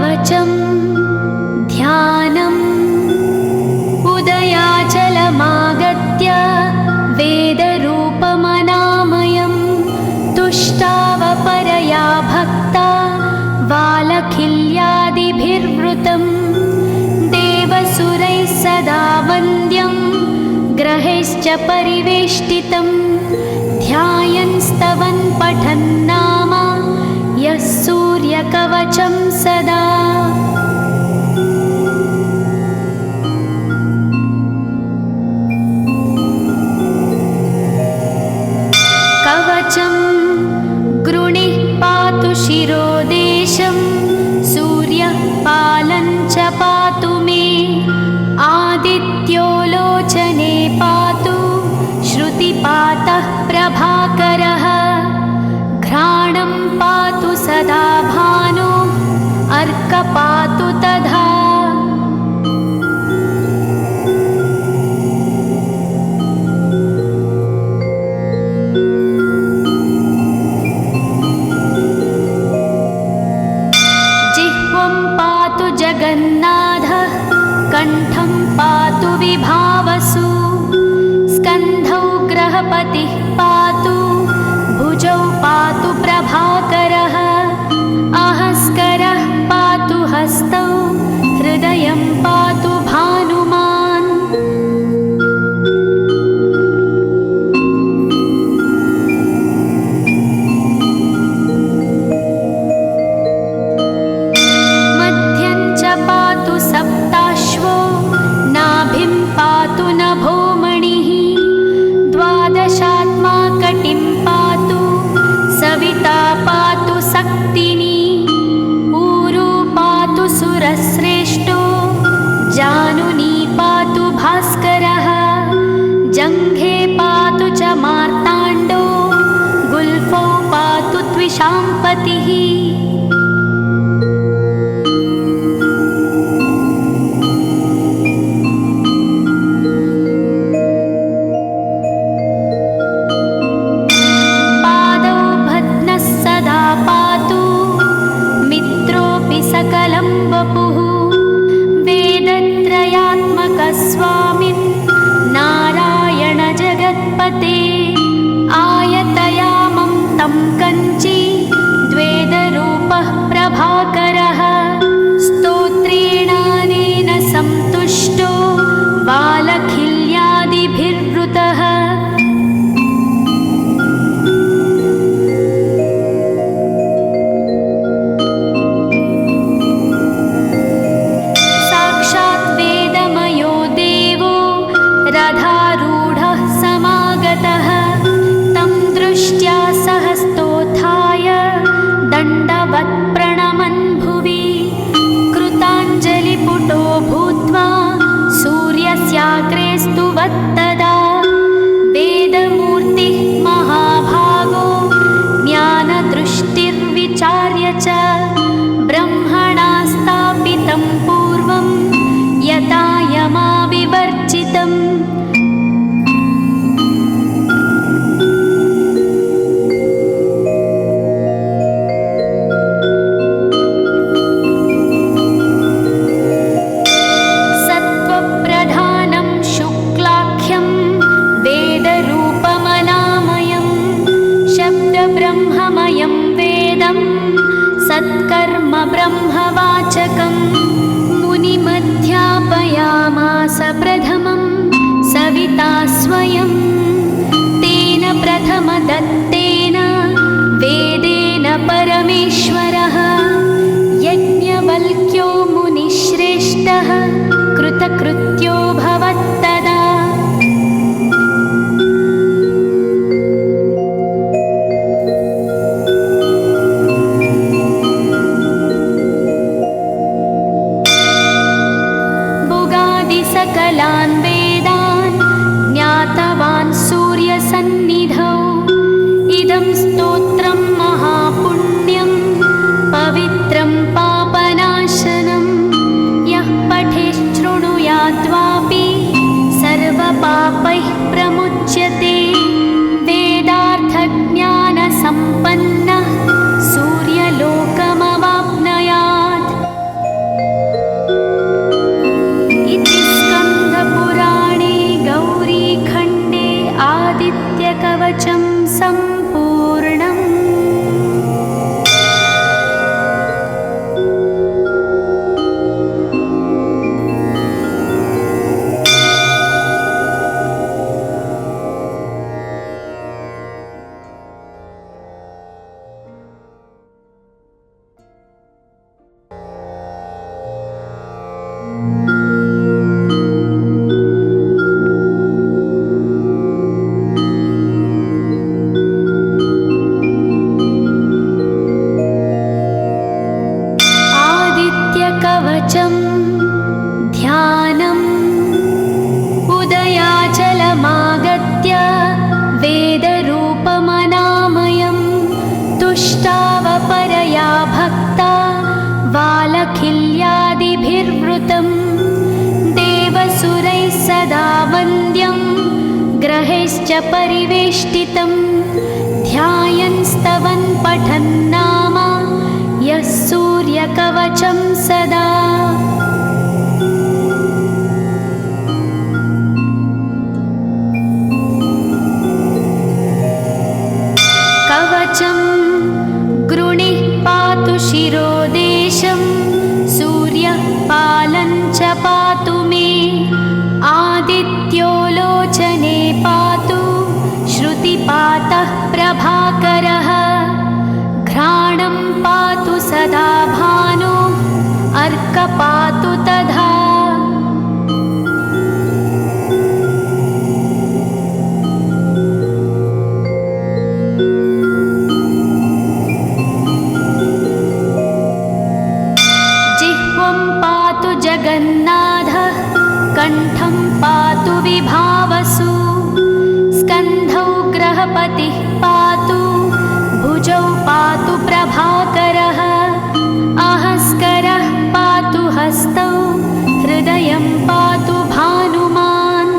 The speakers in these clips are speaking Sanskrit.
कवचं ध्यानम् उदयाचलमागत्य वेदरूपमनामयं तुष्टावपरया भक्ता वालखिल्यादिभिर्वृतं देवसुरैः सदा वन्द्यं ग्रहैश्च परिवेष्टितं ध्यायन् स्तवन् पठन् नाम यः सूर्यकवचं सदा। कवचं गृणिः पातु शिरोदेशं सूर्यः पालं च पातु मे आदित्यो लोचने पातु श्रुतिपातः प्रभाकरः घ्राणं पातु सदा भानो अर्कपातु तथा। जिह्वं पातु जगन्नाथः कण्ठं पातु विभावसु स्कन्धौ ग्रहपतिः पातु भुजौ पातु प्रभाकरः अहस्करः पातु हस्तौ हृदयं पातु भानुमान्। मध्यं च पातु सप्ताश्वो नाभिं पातु नभोमणिः द्वादशात्मा कटिं पातु सविता पातु सक्तिनी ऊरू पातु सुरश्रेष्ठो जानुनी पातु भास्करः जङ्घे पातु च मार्ताण्डो गुल्फौ पातु त्विषाम्पतिः। सकलं वपुः वेदत्रयात्मकस्वामिन् नारायण जगत्पते आयतयामं तं कञ्ची द्वेदरूपः प्रभाकरः स्तोत्रेणानेन सन्तुष्टो वालखिल्यादिभिर्वृतः। रथारूढः समागतः तं दृष्ट्या सहस्तोत्थाय दण्डवत् प्रणमन् भुवि कृताञ्जलिपुटो भूत्वा सूर्यस्याग्रे स्तुवत्तदा वेदमूर्तिः महाभागो ज्ञानदृष्टिर्विचार्य च ब्रह्मणा स्थापितं पूर्वं यथा यमाविवर्जितम्। सत्त्वप्रधानं शुक्लाख्यं वेदरूपमनामयं शब्दब्रह्ममयं वेदं सत्कर्म ब्रह्मवाचकम् मुनिमध्यापयामास प्रथमं सविता स्वयं तेन प्रथमदत्तेन वेदेन परमेश्वरः यज्ञवल्क्यो मुनिश्रेष्ठः कृतकृत्यो भवत्तदा। सकलान् वेदान् ज्ञातवान् सूर्यसन्निधौ इदं स्तोत्रं महापुण्यं पवित्रं पापनाशनं यः पठेच्छृणुयात् कवचं ध्यानम् उदयाचलमागत्य वेदरूपमनामयं तुष्टावपरया भक्ता वालखिल्यादिभिर्वृतं देवसुरैः सदा वन्द्यं ग्रहैश्च परिवेष्टितं ध्यायन् स्तवन् पठन् नाम यः सूर्यकवचं सदा। कवचं गृणिः पातु शिरोदेशं सूर्यः पालं च पातु मे आदित्यो लोचने पातु श्रुतिपातः प्रभाकरः घ्राणं पातु सदा भानो अर्कपातु तथा। जिह्वं पातु जगन्नाथः कण्ठं पातु विभावसु स्कन्धौ ग्रहपतिः पातु भुजौ पातु प्रभाकरः अहस्करः पातु हस्तौ हृदयं पातु भानुमान्।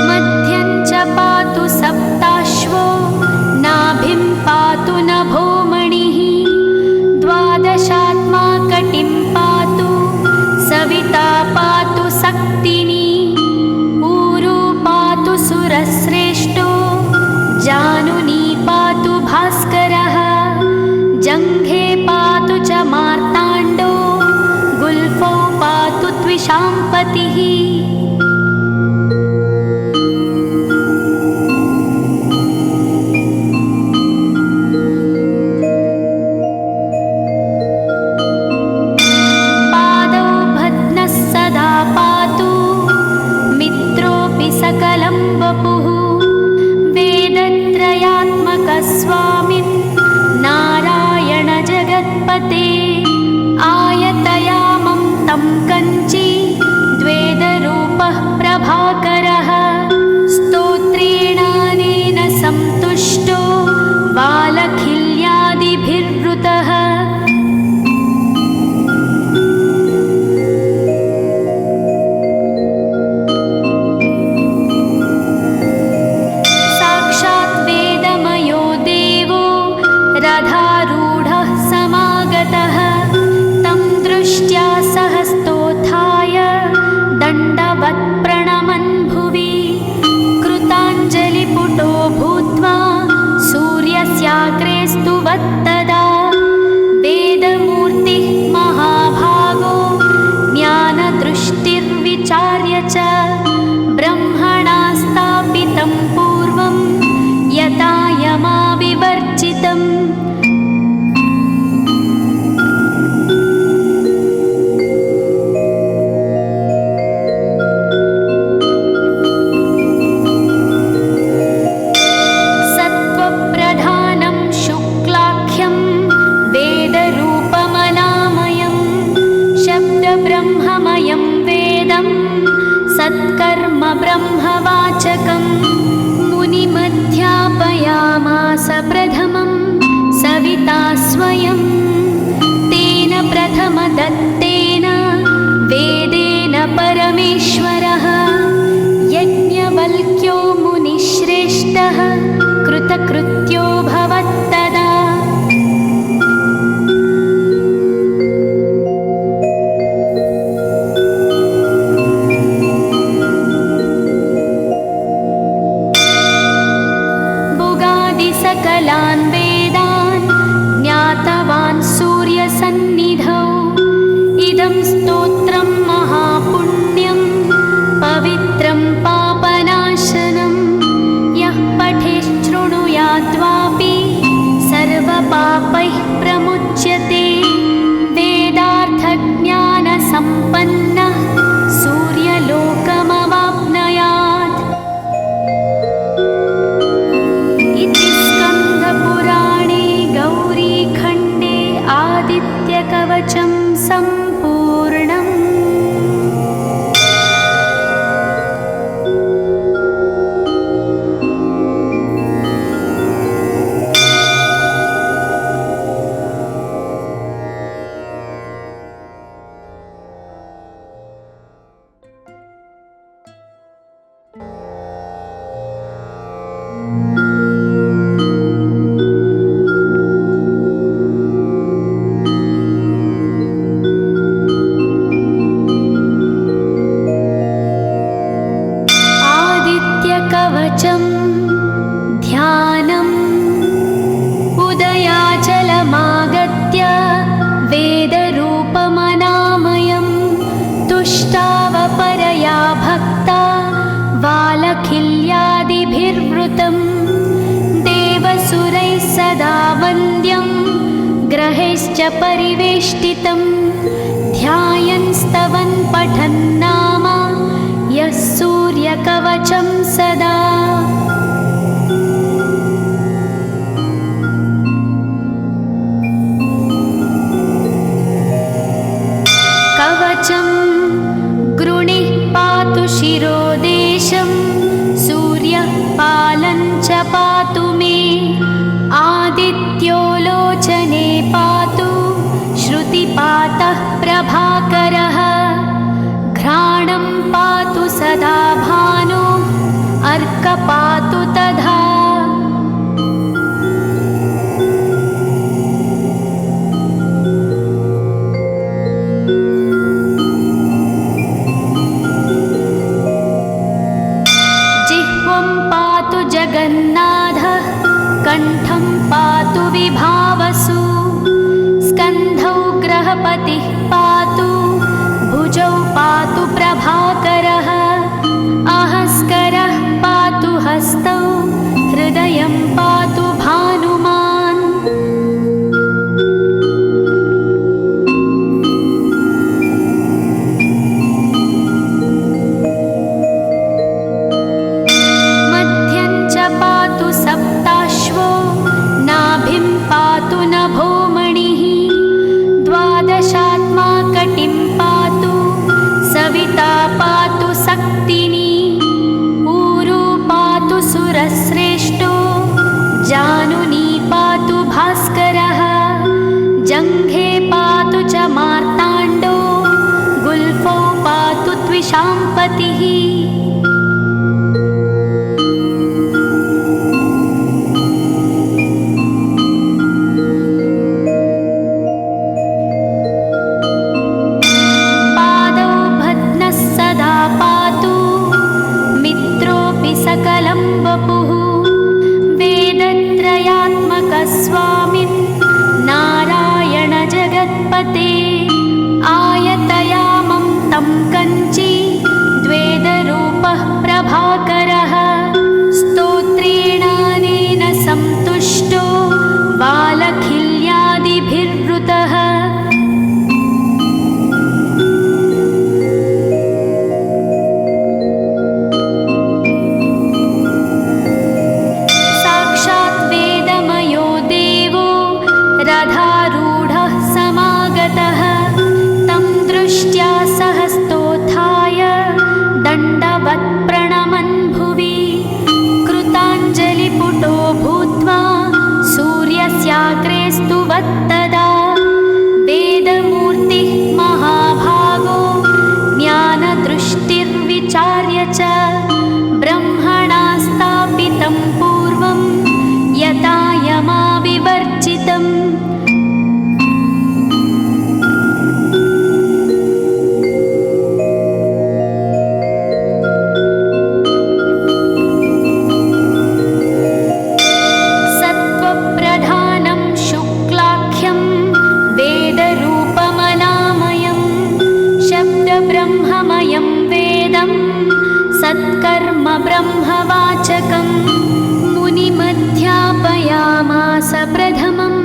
मध्यं च पातु सप्ताश्वो नाभिं पातु नभोमणिः द्वादशात्मा कटिं पातु सविता पातु सक्तिनी ऊरू पातु सुरश्रेष्ठो जानुनी पातु भास्करः जङ्घे पातु च मार्ताण्डो गुल्फौ पातु त्विषाम्पतिः। सकलं वपुः वेदत्रयात्मकस्वामिन् नारायण जगत्पते आयतयामं तं कञ्ची द्वेदरूपः प्रभाकरः स्तोत्रेणानेन सन्तुष्टो वालखिल्यादिभिर्वृतः। रथारूढः समागतः तं दृष्ट्या सहस्तोत्थाय दण्डवत् प्रणमन् भुवि कृताञ्जलिपुटो भूत्वा सूर्यस्याग्रे स्तुवत्तदा वेदमूर्तिः महाभागो ज्ञानदृष्टिर्विचार्य च ब्रह्मणा स्थापितं पूर्वं यथा यमाविवर्जितम्। सत्त्वप्रधानं शुक्लाख्यं वेदरूपमनामयं शब्दब्रह्ममयं वेदं सत्कर्म ब्रह्मवाचकम् मुनिमध्यापयामास प्रथमं सविता स्वयं तेन प्रथमदत्तेन वेदेन परमेश्वरः यज्ञवल्क्यो मुनिश्रेष्ठः कृतकृत्यो भवत्तदा। सकलान् वेदान् ज्ञातवान् सूर्यसन्निधौ इदं स्तोत्रं महापुण्यं पवित्रं पापनाशनं यः पठेत् शृणुयात् कवचं ध्यानम् उदयाचलमागत्य वेदरूपमनामयं तुष्टावपरया भक्ता वालखिल्यादिभिर्वृतं देवसुरैः सदा वन्द्यं ग्रहैश्च परिवेष्टितं ध्यायन् स्तवन् पठन् नाम यः सूर्यकवचं सदा। कवचं गृणिः पातु शिरोदेशं सूर्यः पालं च पातु मे आदित्यो लोचने पातु श्रुतिपातः प्रभाकरः घ्राणं पातु सदा भानु अर्कपातु तथा। जिह्वं पातु जगन्नाथः कण्ठं पातु विभावसु स्कन्धौ ग्रहपतिः पातु भुजौ पातु प्रभाकरः अहस्करः पातु हस्तौ हृदयं पातु भानुमान्। मध्यं च पातु सप्ताश्वो नाभिं पातु नभोमणिः द्वादशात्मा कटिं पातु सविता पातु सक्तिनी ऊरू पातु सुरश्रेष्ठो जानुनी पातु भास्करः जङ्घे पातु च मार्ताण्डो गुल्फौ पातु त्विषाम्पतिः। सकलं वपुः वेदत्रयात्मकस्वामिन् नारायण जगत्पते आयतयामं तं कञ्ची द्वेदरूपः प्रभाकरः स्तोत्रेणानेन सन्तुष्टो वालखिल्यादिभिर्वृतः। रथारूढः समागतः तं दृष्ट्या सहस्तोत्थाय दण्डवत् प्रणमन् भुवि कृताञ्जलिपुटो भूत्वा सूर्यस्याग्रे स्तुवत्तदा वेदमूर्तिः महाभागो ज्ञानदृष्टिर्विचार्य च ब्रह्मणा स्थापितं पूर्वं यथा यमाविवर्जितम्। सत्त्वप्रधानं शुक्लाख्यं वेदरूपमनामयं शब्दब्रह्ममयं वेदं सत्कर्म ब्रह्मवाचकं मुनिमध्यापयामास प्रथमं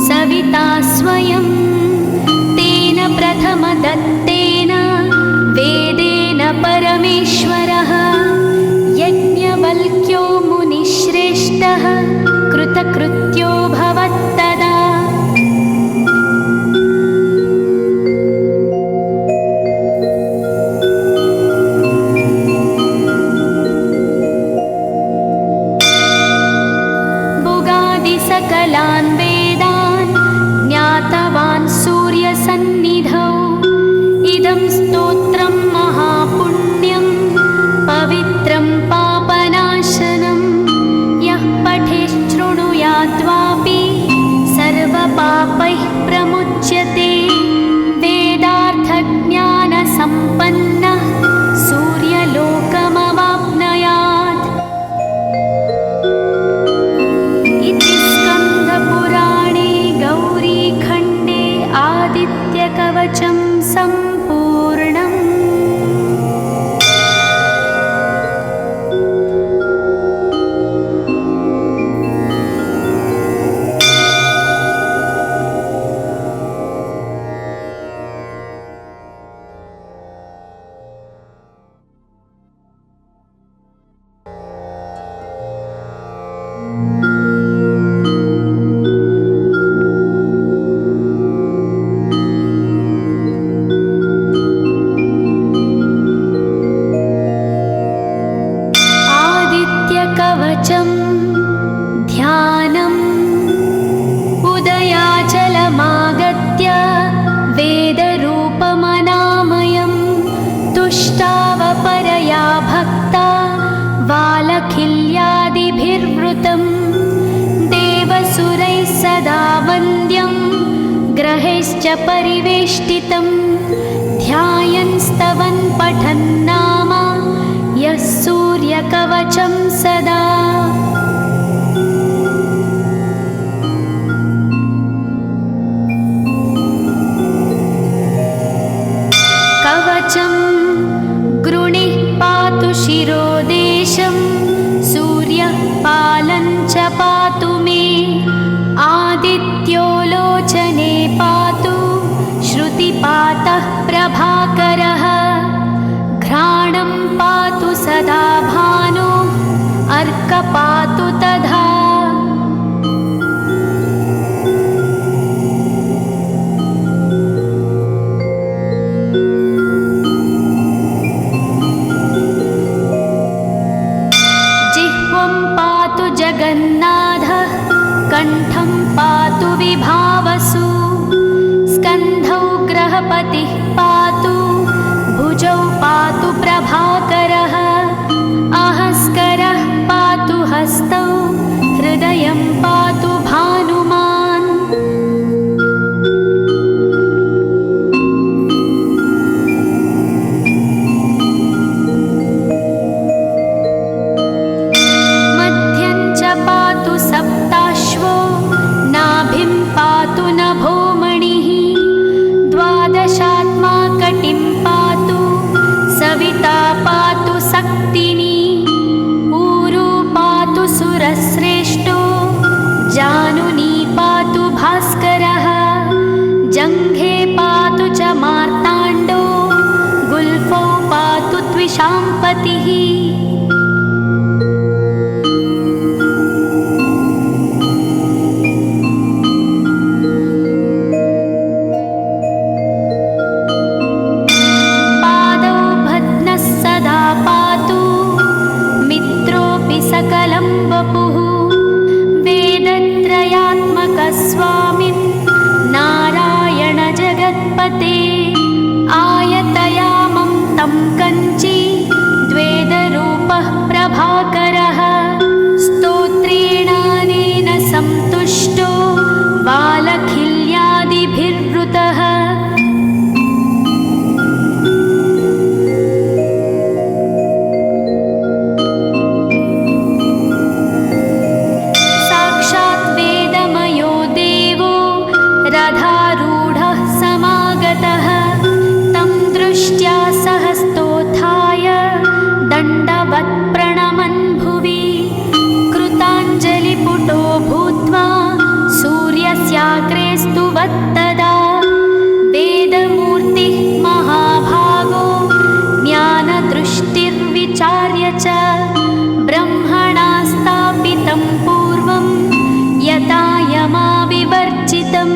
सविता स्वयं तेन प्रथमदत्तेन वेदेन परमेश्वरः यज्ञवल्क्यो मुनिश्रेष्ठः कृतकृत्यो भवत्तदा। सकलान् वेदान् ज्ञातवान् सूर्यसन्निधौ इदं स्तोत्रं महापुण्यं पवित्रं पापनाशनं यः पठेत् शृणुयात् कवचं ध्यानम् उदयाचलमागत्य वेदरूपमनामयं तुष्टावपरया भक्ता वालखिल्यादिभिर्वृतं देवसुरैः सदा वन्द्यं ग्रहैश्च परिवेष्टितं ध्यायन् स्तवन् पठन् नाम यः सूर्यकवचं सदा। कवचं गृणिः पातु शिरोदेशं सूर्यः पालं च पातु मे आदित्यो लोचने पातु श्रुतिपातः प्रभाकरः घ्राणं पातु सदा भानो अर्कपातु तथा। जिह्वं पातु जगन्नाथः कण्ठं पातु विभावसु स्कन्धौ ग्रहपतिः पातु भुजौ पातु प्रभाकरः अहस्करः पातु हस्तौ हृदयं पातु भानुमान्। मध्यं च पातु सप्ताश्वो नाभिं पातु नभोमणिः द्वादशात्मा कटिं पातु सविता पातु सक्तिनी ऊरू पातु सुरश्रेष्ठो जानुनी पातु भास्करः जङ्घे पातु च मार्ताण्डो गुल्फौ पातु त्विषाम्पतिः। सकलं वपुः वेदत्रयात्मकस्वामिन् नारायण जगत्पते आयतयामं तं कञ्ची द्वेदरूपः प्रभाकरः स्तोत्रेणानेन सन्तुष्टो वालखिल्यादिभिर्वृतः। रथारूढः समागतः तं दृष्ट्या सहस्तोत्थाय दण्डवत् प्रणमन् भुवि कृताञ्जलिपुटो भूत्वा सूर्यस्याग्रे स्तुवत्तदा वेदमूर्तिः महाभागो ज्ञानदृष्टिर्विचार्य च ब्रह्मणा स्थापितं पूर्वं यथा यमाविवर्जितम्।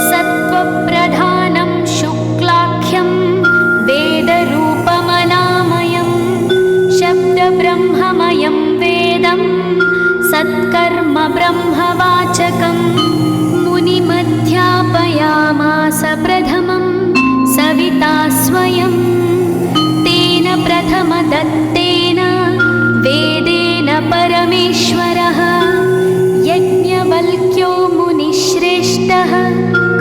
सत्त्वप्रधानं शुक्लाख्यं वेदरूपमनामयं शब्दब्रह्ममयं वेदं सत्कर्म ब्रह्मवाचकम् मुनिमध्यापयामास प्रथमं सविता स्वयं तेन प्रथमदत्तेन वेदेन परमेश्वरः यज्ञवल्क्यो मुनिश्रेष्ठः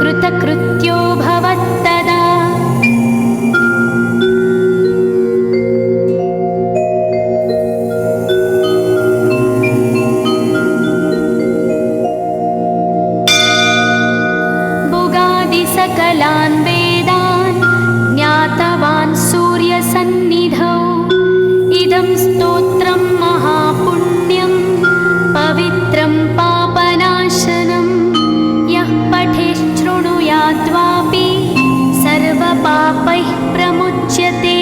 कृतकृत्यो भवत्तदा। सकलान् वेदान् ज्ञातवान् सूर्यसन्निधौ इदं स्तोत्रं महापुण्यं पवित्रं पापनाशनं यः पठेत् शृणुयाद्वापि सर्वपापैः प्रमुच्यते।